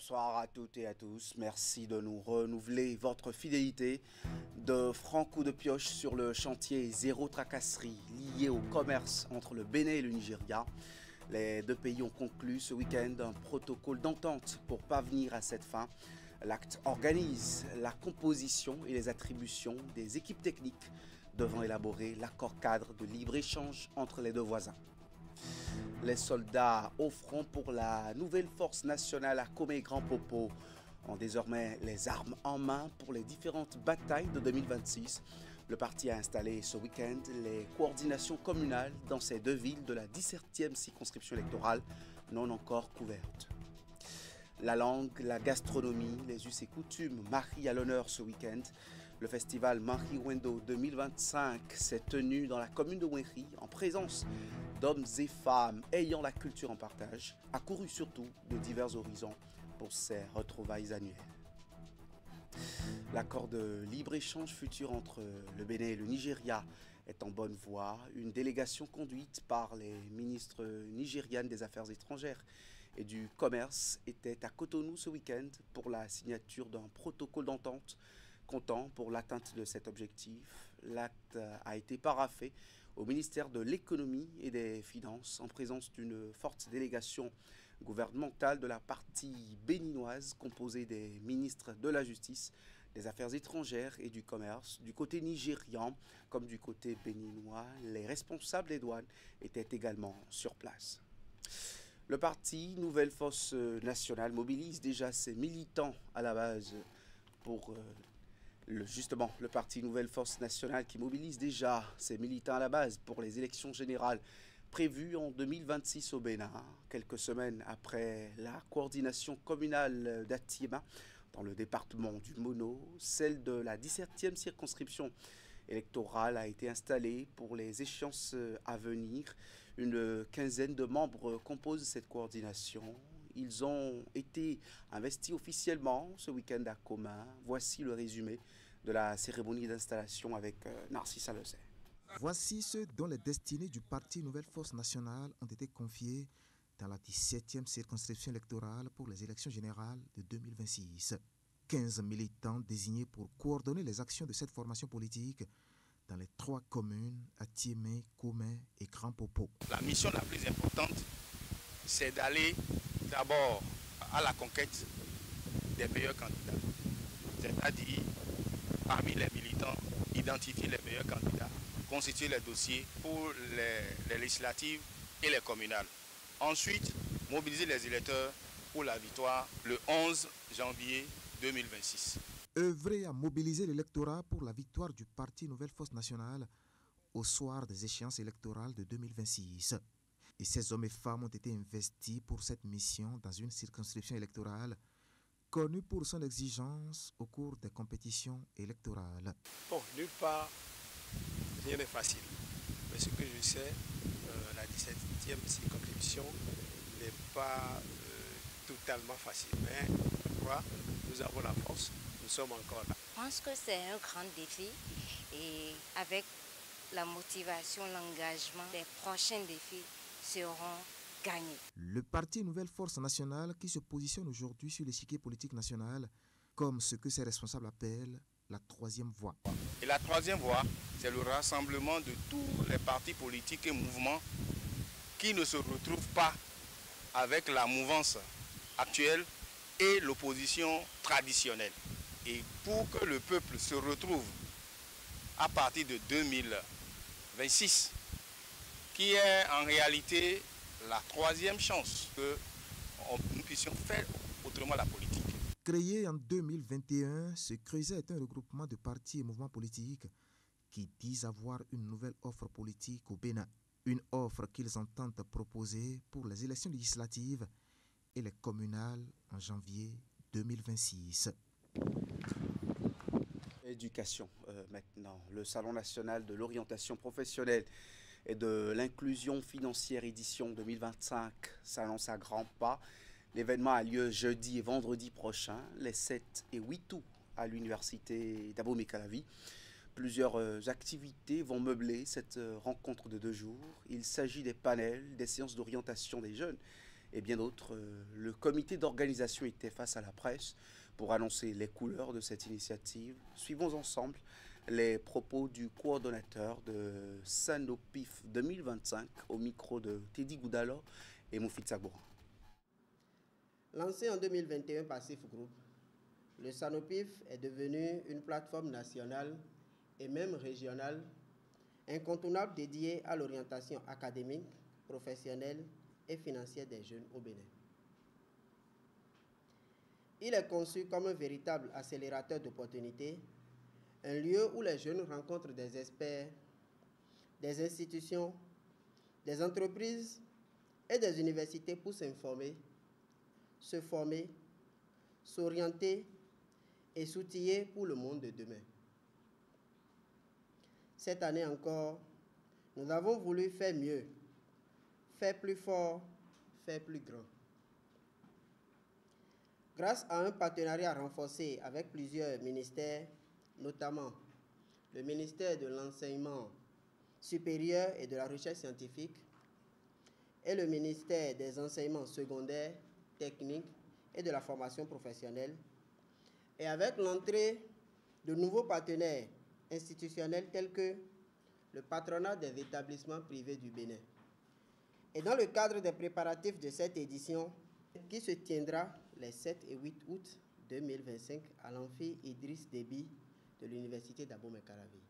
Bonsoir à toutes et à tous. Merci de nous renouveler votre fidélité. De francs coups de pioche sur le chantier zéro tracasserie lié au commerce entre le Bénin et le Nigeria. Les deux pays ont conclu ce week-end un protocole d'entente pour parvenir à cette fin. L'acte organise la composition et les attributions des équipes techniques devant élaborer l'accord cadre de libre-échange entre les deux voisins. Les soldats au front pour la nouvelle force nationale à Komé Grand Popo ont désormais les armes en main pour les différentes batailles de 2026. Le parti a installé ce week-end les coordinations communales dans ces deux villes de la 17e circonscription électorale non encore couvertes. La langue, la gastronomie, les us et coutumes marient à l'honneur ce week-end. Le festival Mahi Wendo 2025 s'est tenu dans la commune de Wenri en présence d'hommes et femmes ayant la culture en partage, accourus surtout de divers horizons pour ces retrouvailles annuelles. L'accord de libre-échange futur entre le Bénin et le Nigeria est en bonne voie. Une délégation conduite par les ministres nigérianes des Affaires étrangères et du Commerce était à Cotonou ce week-end pour la signature d'un protocole d'entente comptant pour l'atteinte de cet objectif. L'acte a été paraphé au ministère de l'Économie et des Finances en présence d'une forte délégation gouvernementale de la partie béninoise composée des ministres de la Justice, des Affaires étrangères et du Commerce. Du côté nigérian comme du côté béninois, les responsables des douanes étaient également sur place. Le parti Nouvelle Force Nationale mobilise déjà ses militants à la base pour justement le parti Nouvelle Force Nationale qui mobilise déjà ses militants à la base pour les élections générales prévues en 2026 au Bénin, quelques semaines après la coordination communale d'Atiéma dans le département du Mono. Celle de la 17e circonscription électorale a été installée pour les échéances à venir. Une quinzaine de membres composent cette coordination. Ils ont été investis officiellement ce week-end à Commun. Voici le résumé de la cérémonie d'installation avec Narcisse Alezet. Voici ceux dont les destinées du parti Nouvelle Force Nationale ont été confiées dans la 17e circonscription électorale pour les élections générales de 2026. 15 militants désignés pour coordonner les actions de cette formation politique dans les 3 communes, Atiémé, Komé et Grand Popo. La mission la plus importante, c'est d'aller d'abord à la conquête des meilleurs candidats. C'est-à-dire, parmi les militants, identifier les meilleurs candidats, constituer les dossiers pour les législatives et les communales. Ensuite, mobiliser les électeurs pour la victoire le 11 janvier 2026. Œuvrer à mobiliser l'électorat pour la victoire du parti Nouvelle Force Nationale au soir des échéances électorales de 2026. Et ces hommes et femmes ont été investis pour cette mission dans une circonscription électorale connue pour son exigence au cours des compétitions électorales. Bon, nulle part, rien n'est facile. Mais ce que je sais, la 17e circonscription n'est pas totalement facile. Mais je crois, nous avons la force, nous sommes encore là. Je pense que c'est un grand défi et avec la motivation, l'engagement, les prochains défis seront gagnés. Le parti Nouvelle Force Nationale qui se positionne aujourd'hui sur l'échiquier politique national comme ce que ses responsables appellent la troisième voie. Et la troisième voie, c'est le rassemblement de tous les partis politiques et mouvements qui ne se retrouvent pas avec la mouvance actuelle et l'opposition traditionnelle. Et pour que le peuple se retrouve à partir de 2026, qui est en réalité la troisième chance que nous puissions faire autrement la politique. Créé en 2021, ce Creuset est un regroupement de partis et mouvements politiques qui disent avoir une nouvelle offre politique au Bénin. Une offre qu'ils entendent proposer pour les élections législatives et les communales en janvier 2026. Éducation maintenant. Le Salon national de l'orientation professionnelle et de l'inclusion financière édition 2025 s'annonce à grands pas. L'événement a lieu jeudi et vendredi prochain, les 7 et 8 août à l'université d'Abomey-Calavi. Plusieurs activités vont meubler cette rencontre de 2 jours. Il s'agit des panels, des séances d'orientation des jeunes et bien d'autres. Le comité d'organisation était face à la presse pour annoncer les couleurs de cette initiative. Suivons ensemble les propos du coordonnateur de Sanopif 2025 au micro de Teddy Goudalo et Moufid Sagboura. Lancé en 2021 par CIF Group, le Sanopif est devenu une plateforme nationale et même régionale incontournable dédiée à l'orientation académique, professionnelle et financière des jeunes au Bénin. Il est conçu comme un véritable accélérateur d'opportunités, un lieu où les jeunes rencontrent des experts, des institutions, des entreprises et des universités pour s'informer, se former, s'orienter et s'outiller pour le monde de demain. Cette année encore, nous avons voulu faire mieux, faire plus fort, faire plus grand. Grâce à un partenariat renforcé avec plusieurs ministères, notamment le ministère de l'Enseignement supérieur et de la Recherche scientifique et le ministère des Enseignements secondaires, techniques et de la formation professionnelle, et avec l'entrée de nouveaux partenaires institutionnels tels que le patronat des établissements privés du Bénin. Et dans le cadre des préparatifs de cette édition, qui se tiendra les 7 et 8 août 2025 à l'amphi Idriss Déby de l'Université d'Abomey-Calavi.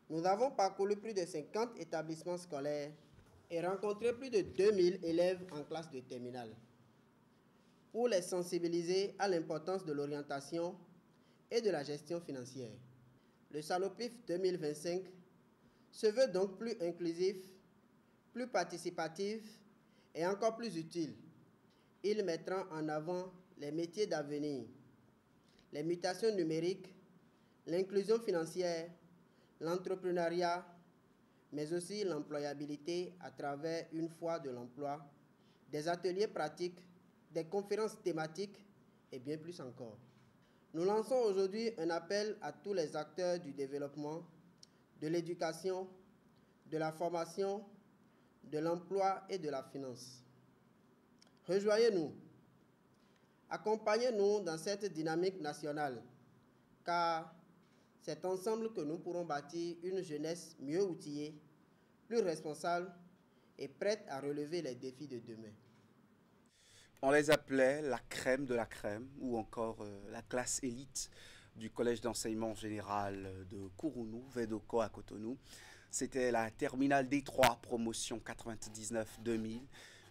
Nous avons parcouru plus de 50 établissements scolaires et rencontré plus de 2000 élèves en classe de terminale pour les sensibiliser à l'importance de l'orientation et de la gestion financière. Le Sanopif 2025 se veut donc plus inclusif, plus participatif et encore plus utile. Il mettra en avant les métiers d'avenir, les mutations numériques, l'inclusion financière, l'entrepreneuriat, mais aussi l'employabilité à travers une foire de l'emploi, des ateliers pratiques, des conférences thématiques et bien plus encore. Nous lançons aujourd'hui un appel à tous les acteurs du développement, de l'éducation, de la formation, de l'emploi et de la finance. Rejoignez-nous, accompagnez-nous dans cette dynamique nationale, car c'est ensemble que nous pourrons bâtir une jeunesse mieux outillée, plus responsable et prête à relever les défis de demain. On les appelait la crème de la crème ou encore la classe élite du collège d'enseignement général de Kourounou, Vedoko à Cotonou. C'était la terminale D3, promotion 99-2000,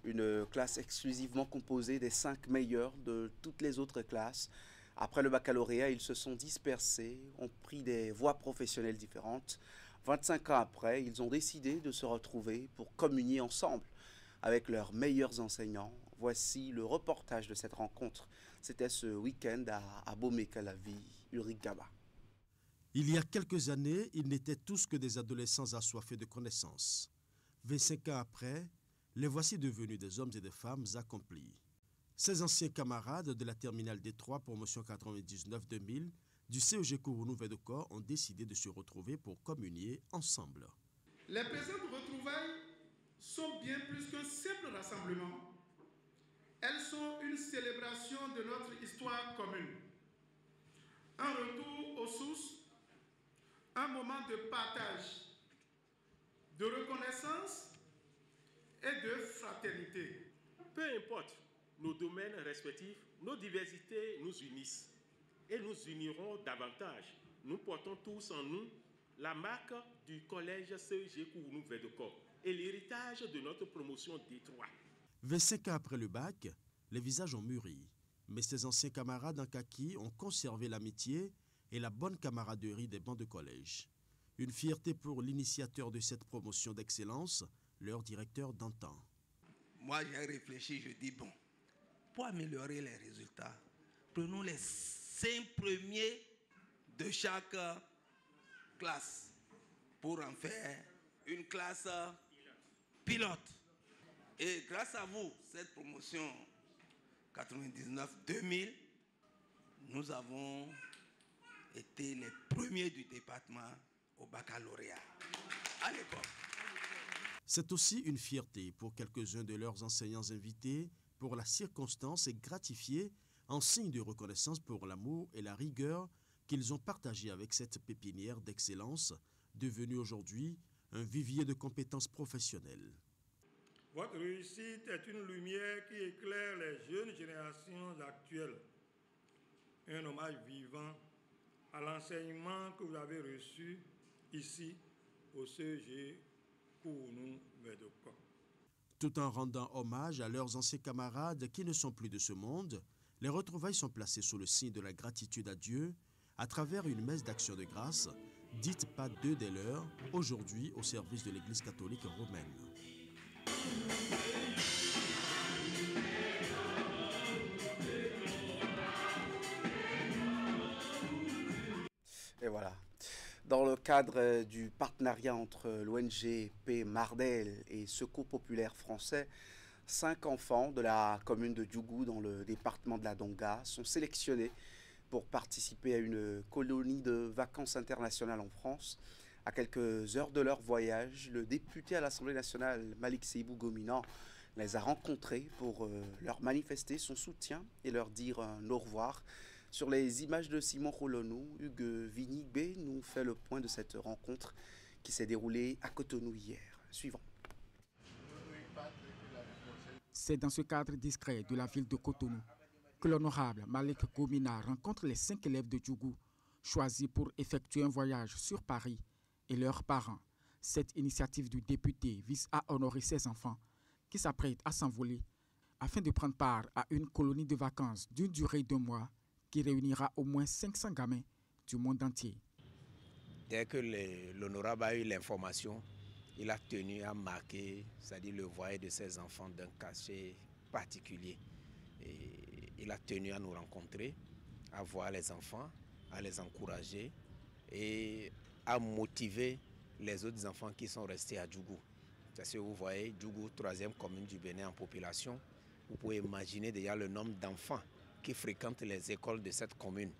une classe exclusivement composée des 5 meilleurs de toutes les autres classes. Après le baccalauréat, ils se sont dispersés, ont pris des voies professionnelles différentes. 25 ans après, ils ont décidé de se retrouver pour communier ensemble avec leurs meilleurs enseignants. Voici le reportage de cette rencontre. C'était ce week-end à Abomey-Calavi, Ulrich Gaba. Il y a quelques années, ils n'étaient tous que des adolescents assoiffés de connaissances. 25 ans après, les voici devenus des hommes et des femmes accomplis. Ces anciens camarades de la terminale D3, promotion 99-2000, du CEG Kourounou Vedoko ont décidé de se retrouver pour communier ensemble. Les présentes retrouvailles sont bien plus qu'un simple rassemblement. Elles sont une célébration de notre histoire commune. Un retour aux sources, un moment de partage, de reconnaissance et de fraternité. Peu importe nos domaines respectifs, nos diversités nous unissent et nous unirons davantage. Nous portons tous en nous la marque du collège CEG Kourounou Vedoko et l'héritage de notre promotion D3. 25 ans après le bac, les visages ont mûri, mais ces anciens camarades en kaki ont conservé l'amitié et la bonne camaraderie des bancs de collège. Une fierté pour l'initiateur de cette promotion d'excellence, leur directeur d'antan. Moi, j'ai réfléchi, je dis, bon, pour améliorer les résultats, prenons les 5 premiers de chaque classe pour en faire une classe pilote. Et grâce à vous, cette promotion 99-2000, nous avons été les premiers du département au baccalauréat à l'époque. C'est aussi une fierté pour quelques-uns de leurs enseignants invités pour la circonstance et gratifiés en signe de reconnaissance pour l'amour et la rigueur qu'ils ont partagé avec cette pépinière d'excellence, devenue aujourd'hui un vivier de compétences professionnelles. Votre réussite est une lumière qui éclaire les jeunes générations actuelles. Un hommage vivant à l'enseignement que vous avez reçu ici au CEG Kounou Médoka. Tout en rendant hommage à leurs anciens camarades qui ne sont plus de ce monde, les retrouvailles sont placées sous le signe de la gratitude à Dieu à travers une messe d'action de grâce, dite pas deux des leurs, aujourd'hui au service de l'Église catholique romaine. Et voilà. Dans le cadre du partenariat entre l'ONG P. Mardel et Secours populaire français, 5 enfants de la commune de Djougou dans le département de la Donga sont sélectionnés pour participer à une colonie de vacances internationales en France. À quelques heures de leur voyage, le député à l'Assemblée nationale, Malik Seibou Gomina, les a rencontrés pour leur manifester son soutien et leur dire un au revoir. Sur les images de Simon Rolonou, Hugues Vinigbe nous fait le point de cette rencontre qui s'est déroulée à Cotonou hier. Suivant. C'est dans ce cadre discret de la ville de Cotonou que l'honorable Malik Gomina rencontre les 5 élèves de Djougou, choisis pour effectuer un voyage sur Paris et leurs parents. Cette initiative du député vise à honorer ces enfants qui s'apprêtent à s'envoler afin de prendre part à une colonie de vacances d'une durée de 2 mois qui réunira au moins 500 gamins du monde entier. Dès que l'honorable a eu l'information, il a tenu à marquer, c'est-à-dire le voyage de ses enfants d'un cachet particulier. Et il a tenu à nous rencontrer, à voir les enfants, à les encourager et à motiver les autres enfants qui sont restés à Djougou. Parce que vous voyez, Djougou, 3e commune du Bénin en population, vous pouvez imaginer déjà le nombre d'enfants qui fréquentent les écoles de cette commune.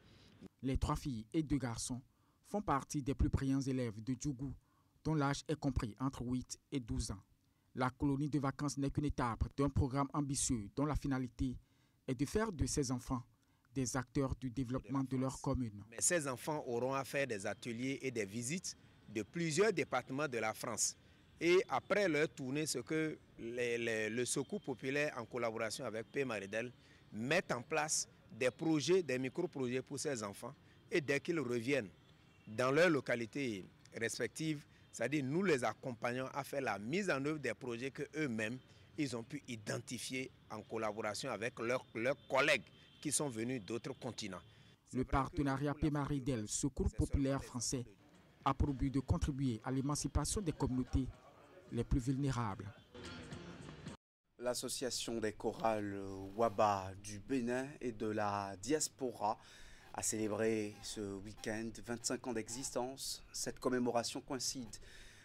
Les 3 filles et 2 garçons font partie des plus brillants élèves de Djougou, dont l'âge est compris entre 8 et 12 ans. La colonie de vacances n'est qu'une étape d'un programme ambitieux dont la finalité est de faire de ces enfants des acteurs du développement de leur commune. Mais ces enfants auront à faire des ateliers et des visites de plusieurs départements de la France. Et après leur tournée, ce que le Secours populaire en collaboration avec P. Mardel mettent en place des projets, des micro-projets pour ces enfants. Et dès qu'ils reviennent dans leur localité respective, c'est-à-dire nous les accompagnons à faire la mise en œuvre des projets qu'eux-mêmes, ils ont pu identifier en collaboration avec leurs collègues qui sont venus d'autres continents. Le partenariat P. Mardel, Secours populaire français, a pour but de contribuer à l'émancipation des communautés les plus vulnérables. L'association des chorales Waba du Bénin et de la diaspora a célébré ce week-end 25 ans d'existence. Cette commémoration coïncide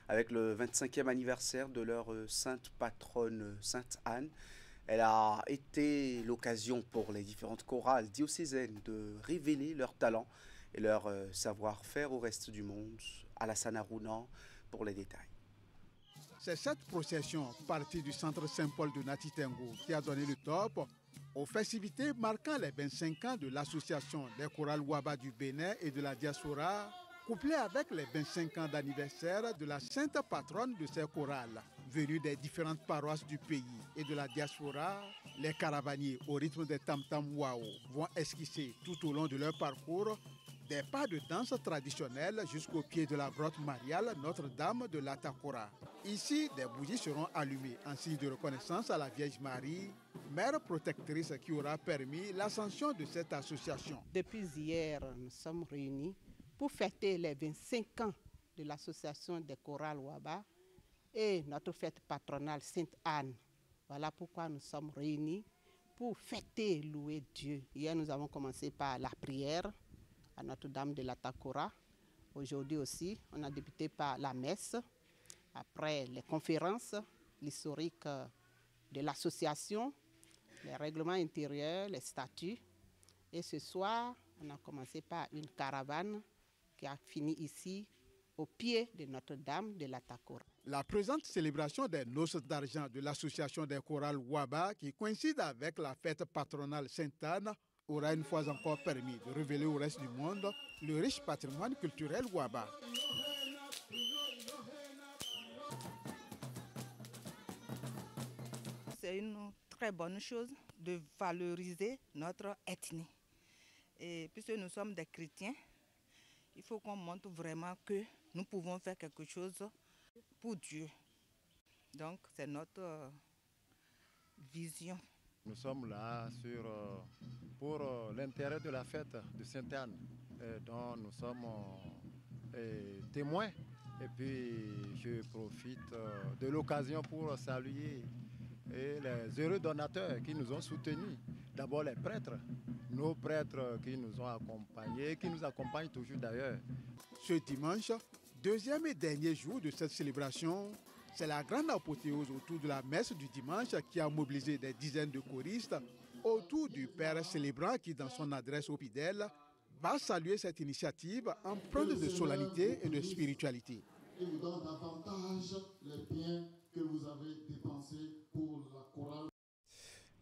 avec le 25e anniversaire de leur sainte patronne Sainte Anne. Elle a été l'occasion pour les différentes chorales diocésaines de révéler leur talent et leur savoir-faire au reste du monde. Alassane Harouna pour les détails. C'est cette procession partie du centre Saint-Paul de Natitengo qui a donné le top aux festivités marquant les 25 ans de l'association des chorales Waba du Bénin et de la diaspora, couplée avec les 25 ans d'anniversaire de la sainte patronne de ces chorales. Venus des différentes paroisses du pays et de la diaspora, les caravaniers au rythme des tam-tam wao vont esquisser tout au long de leur parcours des pas de danse traditionnels jusqu'au pied de la grotte mariale Notre-Dame de l'Atakora. Ici, des bougies seront allumées en signe de reconnaissance à la Vierge Marie, mère protectrice qui aura permis l'ascension de cette association. Depuis hier, nous sommes réunis pour fêter les 25 ans de l'association des chorales Waba et notre fête patronale Sainte Anne. Voilà pourquoi nous sommes réunis pour fêter, louer Dieu. Hier, nous avons commencé par la prière à Notre-Dame de l'Atakora. Aujourd'hui aussi, on a débuté par la messe. Après les conférences, l'historique de l'association, les règlements intérieurs, les statuts. Et ce soir, on a commencé par une caravane qui a fini ici, au pied de Notre-Dame de l'Atakora. La présente célébration des noces d'argent de l'association des chorales Waba, qui coïncide avec la fête patronale Sainte-Anne, aura une fois encore permis de révéler au reste du monde le riche patrimoine culturel Waba. C'est une très bonne chose de valoriser notre ethnie. Et puisque nous sommes des chrétiens, il faut qu'on montre vraiment que nous pouvons faire quelque chose pour Dieu. Donc c'est notre vision. Nous sommes là pour l'intérêt de la fête de Sainte-Anne, dont nous sommes témoins. Et puis je profite de l'occasion pour saluer les heureux donateurs qui nous ont soutenus. D'abord les prêtres, nos prêtres qui nous ont accompagnés, qui nous accompagnent toujours d'ailleurs. Ce dimanche, deuxième et dernier jour de cette célébration, c'est la grande apothéose autour de la messe du dimanche qui a mobilisé des dizaines de choristes autour du Père célébrant qui, dans son adresse aux fidèles, va saluer cette initiative empreinte de solennité et de spiritualité. Et vous donne davantage les biens que vous avez dépensés pour la chorale.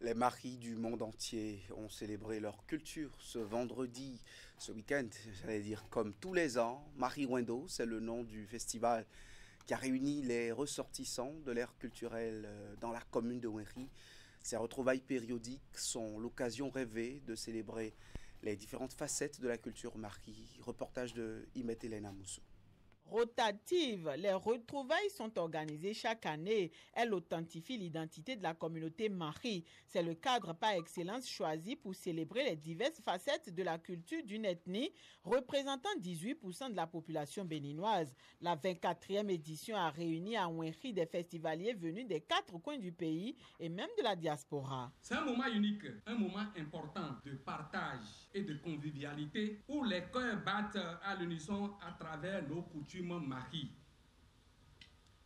Les maris du monde entier ont célébré leur culture ce vendredi, ce week-end, j'allais dire comme tous les ans. Marie Wendo, c'est le nom du festival qui a réuni les ressortissants de l'ère culturelle dans la commune de Wenri. Ces retrouvailles périodiques sont l'occasion rêvée de célébrer les différentes facettes de la culture Mari. Reportage de Imet Elena Moussou. Rotatives, les retrouvailles sont organisées chaque année. Elles authentifient l'identité de la communauté Mari. C'est le cadre par excellence choisi pour célébrer les diverses facettes de la culture d'une ethnie représentant 18% de la population béninoise. La 24e édition a réuni à Wenri des festivaliers venus des 4 coins du pays et même de la diaspora. C'est un moment unique, un moment important de partage et de convivialité où les cœurs battent à l'unisson à travers nos coutumes Mari.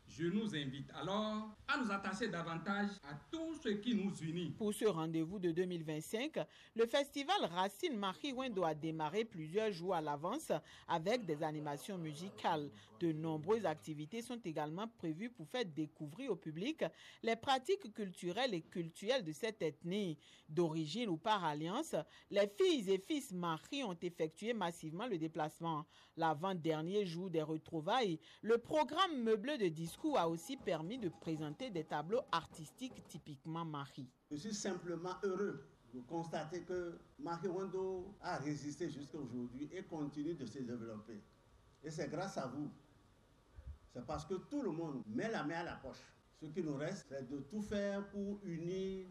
Je nous invite alors à nous attacher davantage à tout ce qui nous unit. Pour ce rendez-vous de 2025, le festival Racine Marie Wendo a démarré plusieurs jours à l'avance avec des animations musicales. De nombreuses activités sont également prévues pour faire découvrir au public les pratiques culturelles et cultuelles de cette ethnie. D'origine ou par alliance, les filles et fils Marie ont effectué massivement le déplacement. L'avant-dernier jour des retrouvailles, le programme meublé de discours a aussi permis de présenter des tableaux artistiques typiquement Mari. Je suis simplement heureux de constater que Marie Wendo a résisté jusqu'à aujourd'hui et continue de se développer. Et c'est grâce à vous. C'est parce que tout le monde met la main à la poche. Ce qui nous reste, c'est de tout faire pour unir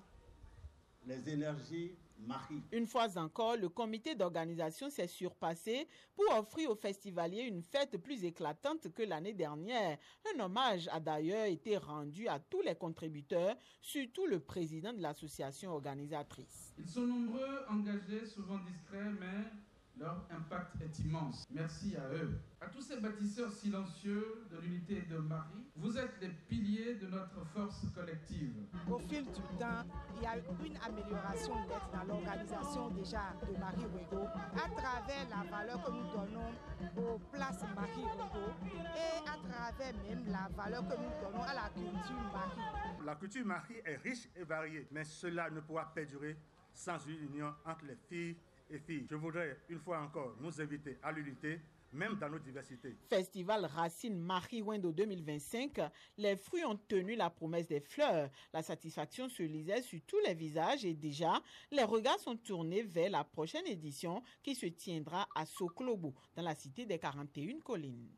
les énergies Mari. Une fois encore, le comité d'organisation s'est surpassé pour offrir aux festivaliers une fête plus éclatante que l'année dernière. Un hommage a d'ailleurs été rendu à tous les contributeurs, surtout le président de l'association organisatrice. Ils sont nombreux, engagés, souvent discrets, mais leur impact est immense. Merci à eux. À tous ces bâtisseurs silencieux de l'unité de Mari, vous êtes les piliers de notre force collective. Au fil du temps, il y a eu une amélioration nette dans l'organisation déjà de Marie Wendo à travers la valeur que nous donnons aux places Marie Wendo et à travers même la valeur que nous donnons à la culture Mari. La culture Mari est riche et variée, mais cela ne pourra perdurer sans une union entre les filles et filles. Je voudrais une fois encore nous inviter à l'unité, même dans nos diversités. Festival Racine Marie Wendo 2025, les fruits ont tenu la promesse des fleurs. La satisfaction se lisait sur tous les visages et déjà, les regards sont tournés vers la prochaine édition qui se tiendra à Sokolobo, dans la cité des 41 collines.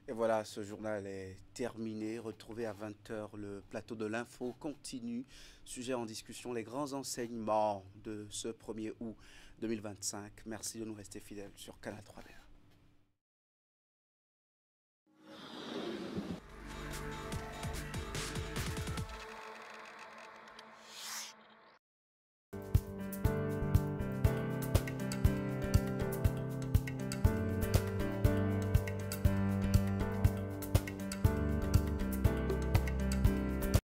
Et voilà, ce journal est terminé. Retrouvez à 20h le plateau de l'info continue. Sujet en discussion, les grands enseignements de ce 1er août 2025. Merci de nous rester fidèles sur Canal 3.